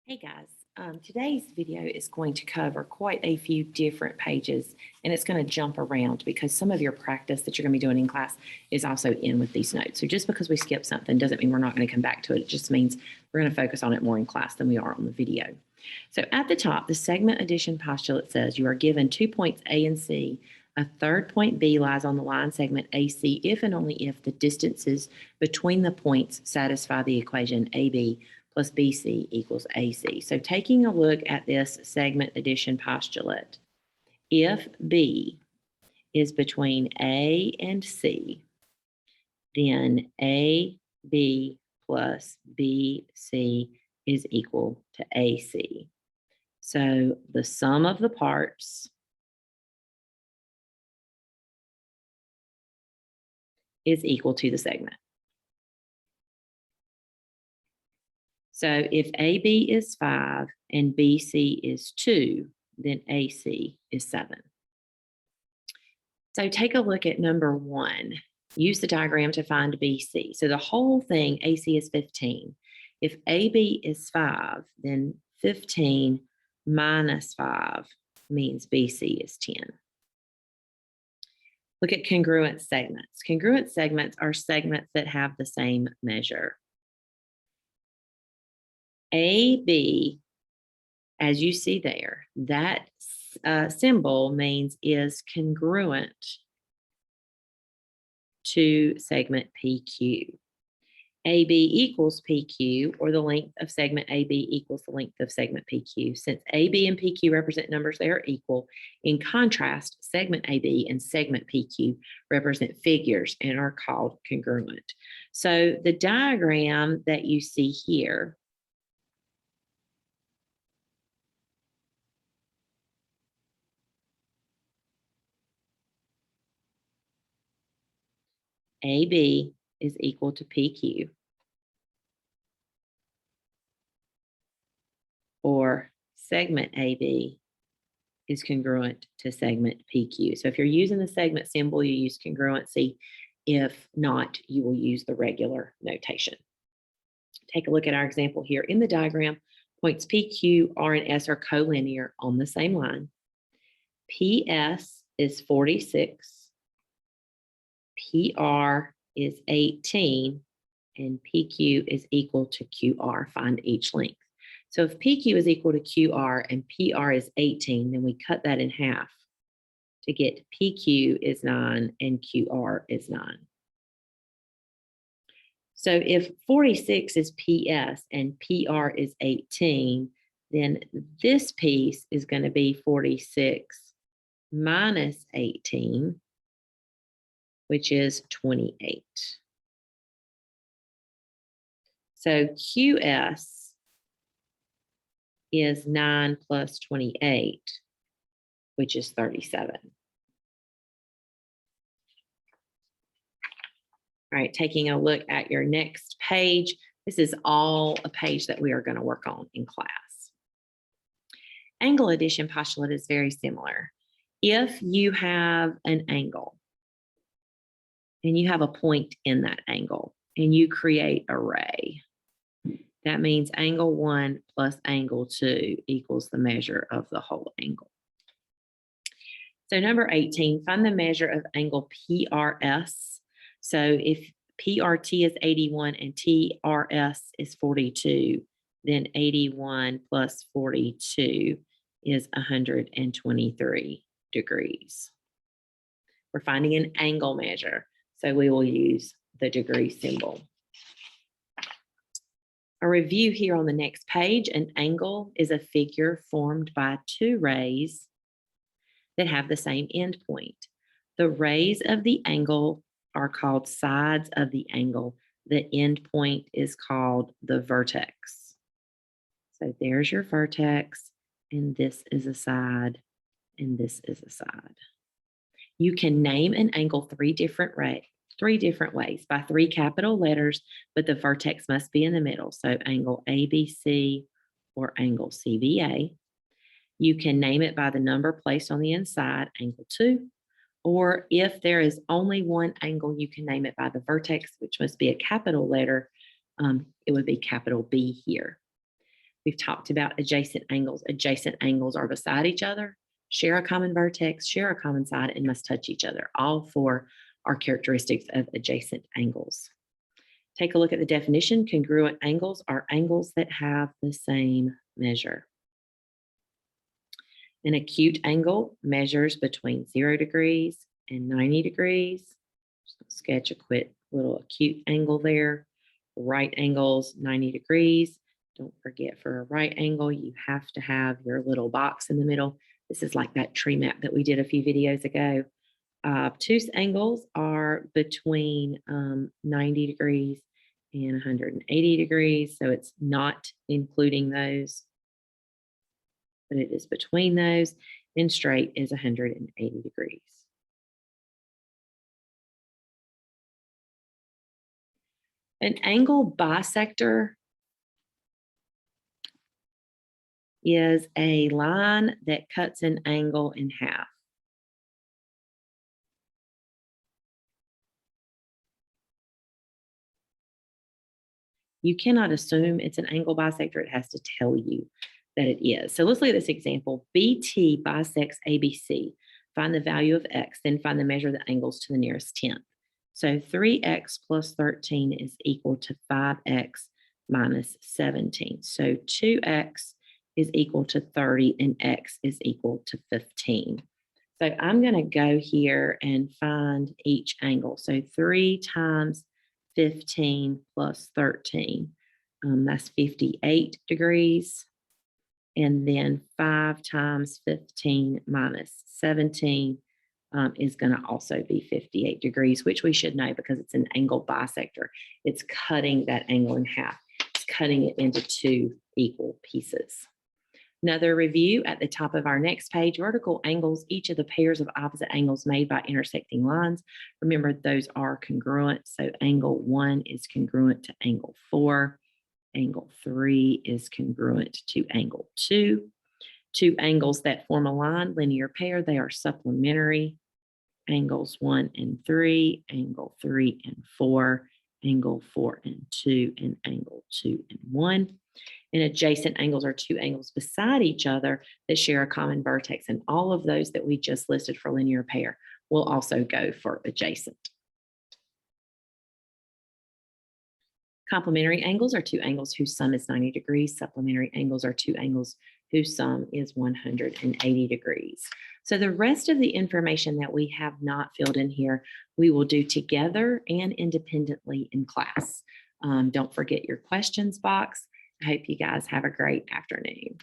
Hey guys, today's video is going to cover quite a few different pages, and it's going to jump around because some of your practice that you're going to be doing in class is also in with these notes. So just because we skip something doesn't mean we're not going to come back to it. It just means we're going to focus on it more in class than we are on the video. So at the top, the segment addition postulate says you are given 2 points A and C. A third point B lies on the line segment AC if and only if the distances between the points satisfy the equation AB plus BC equals AC. So taking a look at this segment addition postulate, if B is between A and C, then AB plus BC is equal to AC. So the sum of the parts is equal to the segment. So if AB is 5 and BC is 2, then AC is 7. So take a look at number 1. Use the diagram to find BC. So the whole thing, AC is 15. If AB is 5, then 15 minus 5 means BC is 10. Look at congruent segments. Congruent segments are segments that have the same measure. AB, as you see there, that symbol means is congruent to segment PQ. AB equals PQ, or the length of segment AB equals the length of segment PQ. Since AB and PQ represent numbers, they are equal. In contrast, segment AB and segment PQ represent figures and are called congruent. So the diagram that you see here AB is equal to PQ, or segment AB is congruent to segment PQ. So if you're using the segment symbol, you use congruency. If not, you will use the regular notation. Take a look at our example here. In the diagram, points PQ, R, and S are collinear on the same line. PS is 46. PR is 18, and PQ is equal to QR. Find each length. So if PQ is equal to QR and PR is 18, then we cut that in half to get PQ is 9 and QR is 9. So if 46 is PS and PR is 18, then this piece is going to be 46 minus 18, which is 28. So QS is 9 plus 28, which is 37. All right, taking a look at your next page. This is all a page that we are going to work on in class. Angle addition postulate is very similar. If you have an angle, and you have a point in that angle, and you create a ray, that means angle 1 plus angle 2 equals the measure of the whole angle. So number 18, find the measure of angle PRS. So if PRT is 81 and TRS is 42, then 81 plus 42 is 123 degrees. We're finding an angle measure, so we will use the degree symbol. A review here on the next page. An angle is a figure formed by two rays that have the same endpoint. The rays of the angle are called sides of the angle. The endpoint is called the vertex. So there's your vertex, and this is a side, and this is a side. You can name an angle three different ways by 3 capital letters, but the vertex must be in the middle. So angle ABC or angle CBA. You can name it by the number placed on the inside, angle 2. Or if there is only one angle, you can name it by the vertex, which must be a capital letter. It would be capital B here. We've talked about adjacent angles. Adjacent angles are beside each other, share a common vertex, share a common side, and must touch each other. All four are characteristics of adjacent angles. Take a look at the definition. Congruent angles are angles that have the same measure. An acute angle measures between 0 degrees and 90 degrees. Just sketch a quick little acute angle there. Right angles, 90 degrees. Don't forget, for a right angle, you have to have your little box in the middle. This is like that tree map that we did a few videos ago. Obtuse angles are between 90 degrees and 180 degrees. So it's not including those, but it is between those. And straight is 180 degrees. An angle bisector is a line that cuts an angle in half. You cannot assume it's an angle bisector. It has to tell you that it is. So let's look at this example. BT bisects ABC. Find the value of X, then find the measure of the angles to the nearest tenth. So 3X plus 13 is equal to 5X minus 17. So 2X is equal to 30 and X is equal to 15. So I'm going to go here and find each angle. So 3 times 15 plus 13, that's 58 degrees. And then 5 times 15 minus 17 is going to also be 58 degrees, which we should know because it's an angle bisector. It's cutting that angle in half. It's cutting it into 2 equal pieces. Another review at the top of our next page, vertical angles, each of the pairs of opposite angles made by intersecting lines. Remember, those are congruent. So angle 1 is congruent to angle 4. Angle 3 is congruent to angle 2. 2 angles that form a line, linear pair, they are supplementary. Angles 1 and 3, angle 3 and 4, angle 4 and 2, and angle 2 and 1. And adjacent angles are 2 angles beside each other that share a common vertex. And all of those that we just listed for linear pair will also go for adjacent. Complementary angles are 2 angles whose sum is 90 degrees. Supplementary angles are 2 angles whose sum is 180 degrees. So the rest of the information that we have not filled in here, we will do together and independently in class. Don't forget your questions box. I hope you guys have a great afternoon.